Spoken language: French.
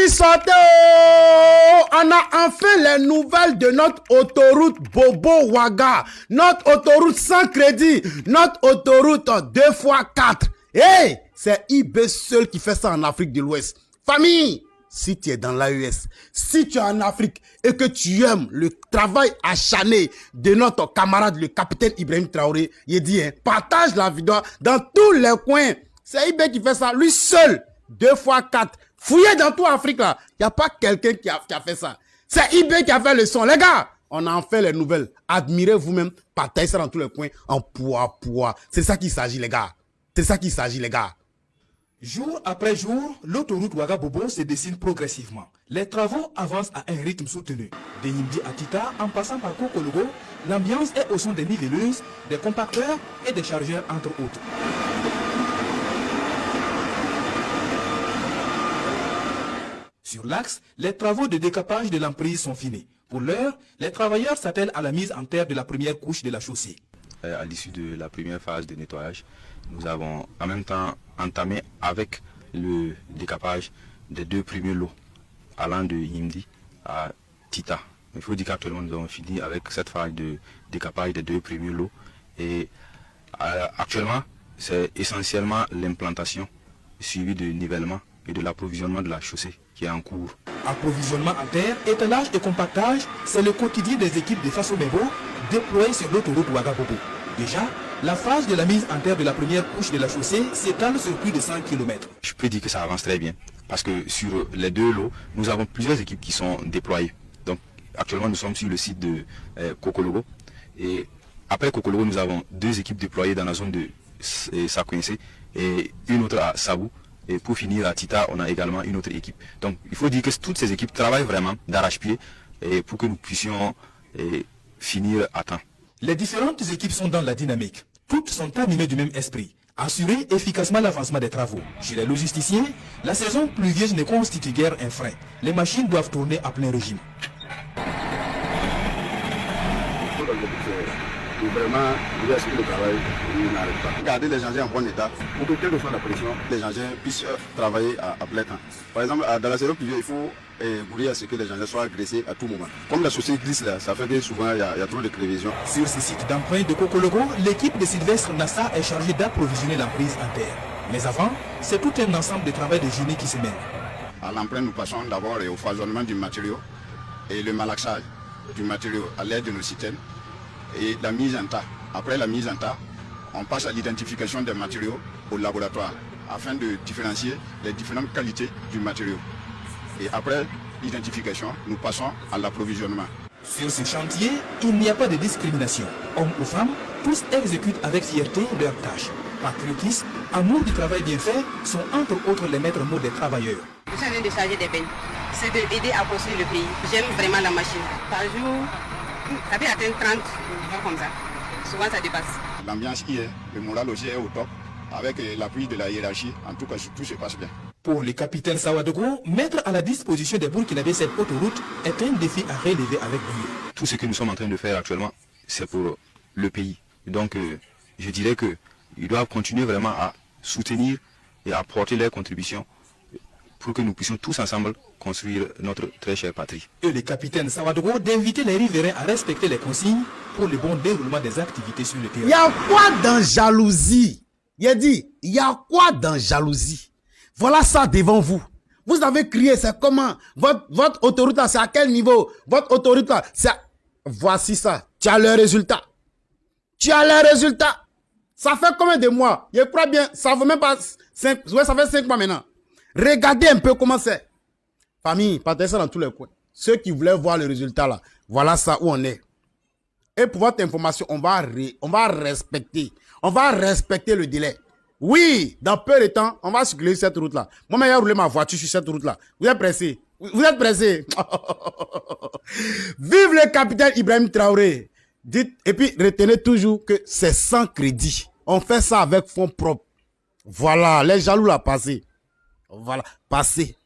Oui, sortez, oh! On a enfin les nouvelles de notre autoroute Bobo Ouaga. Notre autoroute sans crédit. Notre autoroute 2x4. Hey! C'est eBay seul qui fait ça en Afrique de l'Ouest. Famille! Si tu es dans l'AES, si tu es en Afrique et que tu aimes le travail acharné de notre camarade, le capitaine Ibrahim Traoré, il dit, hein, partage la vidéo dans tous les coins. C'est eBay qui fait ça, lui seul, 2x4. Fouillez dans toute l'Afrique là, il n'y a pas quelqu'un qui a fait ça. C'est eBay qui a fait le son. Les gars, on a en fait les nouvelles. Admirez vous-même, partagez ça dans tous les coins en poids. C'est ça qu'il s'agit, les gars. C'est ça qu'il s'agit, les gars. Jour après jour, l'autoroute Ouagabobo se dessine progressivement. Les travaux avancent à un rythme soutenu. De Yimdi à Tita, en passant par Kokologo, l'ambiance est au son des nivelleuses, des compacteurs et des chargeurs entre autres. Sur l'axe, les travaux de décapage de l'emprise sont finis. Pour l'heure, les travailleurs s'attellent à la mise en terre de la première couche de la chaussée. À l'issue de la première phase de nettoyage, nous avons en même temps entamé avec le décapage des deux premiers lots allant de Yimdi à Tita. Il faut dire qu'actuellement nous avons fini avec cette phase de décapage des deux premiers lots et actuellement c'est essentiellement l'implantation suivie de nivellement et de l'approvisionnement de la chaussée qui est en cours. Approvisionnement en terre, étalage et compactage, c'est le quotidien des équipes de Faso Mebo déployées sur l'autoroute Ouagabobo. Déjà, la phase de la mise en terre de la première couche de la chaussée s'étale sur plus de 100 km. Je peux dire que ça avance très bien parce que sur les deux lots, nous avons plusieurs équipes qui sont déployées. Donc actuellement nous sommes sur le site de Kokologo et après Kokologo nous avons deux équipes déployées dans la zone de Sakoinse et une autre à Sabou. Et pour finir à Tita, on a également une autre équipe. Donc il faut dire que toutes ces équipes travaillent vraiment d'arrache-pied pour que nous puissions finir à temps. Les différentes équipes sont dans la dynamique. Toutes sont animées du même esprit. Assurer efficacement l'avancement des travaux. Chez les logisticiens, la saison pluvieuse ne constitue guère un frein. Les machines doivent tourner à plein régime. Vraiment, il le travail, il n'arrête pas. Garder les engins en bon état pour que, quelle que soit la pression, les engins puissent travailler à plein temps. Par exemple, dans la saison pluvieuse, il faut bouiller à ce que les engins soient agressés à tout moment. Comme la chaussée glisse là, ça fait que souvent il y a trop de crevaisons. Sur ce site d'emprunt de Kokologo, l'équipe de Sylvestre Nassa est chargée d'approvisionner l'emprise en terre. Mais avant, c'est tout un ensemble de travail de génie qui se mène. À l'emprunt, nous passons d'abord au foisonnement du matériau et le malaxage du matériau à l'aide de nos systèmes. Et la mise en tas. Après la mise en tas, on passe à l'identification des matériaux au laboratoire afin de différencier les différentes qualités du matériau. Et après l'identification, nous passons à l'approvisionnement. Sur ce chantier, il n'y a pas de discrimination. Hommes ou femmes, tous exécutent avec fierté leurs tâches. Patriotisme, amour du travail bien fait sont entre autres les maîtres mots des travailleurs. Je suis en train de charger des peines. C'est d'aider à construire le pays. J'aime vraiment la machine. Par jour, ça peut atteindre 30 comme ça. Souvent ça dépasse. L'ambiance y est, le moral aussi est au top. Avec l'appui de la hiérarchie, en tout cas tout se passe bien. Pour le capitaine Sawadogo, mettre à la disposition des Burkinabés cette autoroute est un défi à relever avec brio. Tout ce que nous sommes en train de faire actuellement, c'est pour le pays. Donc je dirais qu'ils doivent continuer vraiment à soutenir et à apporter leurs contributions pour que nous puissions tous ensemble construire notre très chère patrie. Et le capitaine Sawadogo d'inviter les riverains à respecter les consignes pour le bon déroulement des activités sur le terrain. Il y a quoi dans jalousie? Il a dit, il y a quoi dans jalousie? Voilà ça devant vous. Vous avez crié, c'est comment? Votre autoroute là, c'est à quel niveau? Votre autoroute là, c'est... Voici ça. Tu as le résultat. Tu as le résultat. Ça fait combien de mois? Je crois bien, ça vaut même pas 5... Ouais, ça fait 5 mois maintenant. Regardez un peu comment c'est. Famille, partagez ça dans tous les coins. Ceux qui voulaient voir le résultat là, voilà ça où on est. Et pour votre information, on va respecter le délai. Oui, dans peu de temps, on va circuler cette route-là. Moi, j'ai roulé ma voiture sur cette route-là. Vous êtes pressés? Vous êtes pressés? Vive le capitaine Ibrahim Traoré. Dites, et puis retenez toujours que c'est sans crédit. On fait ça avec fonds propres. Voilà, les jaloux là, passez. Voilà, passez.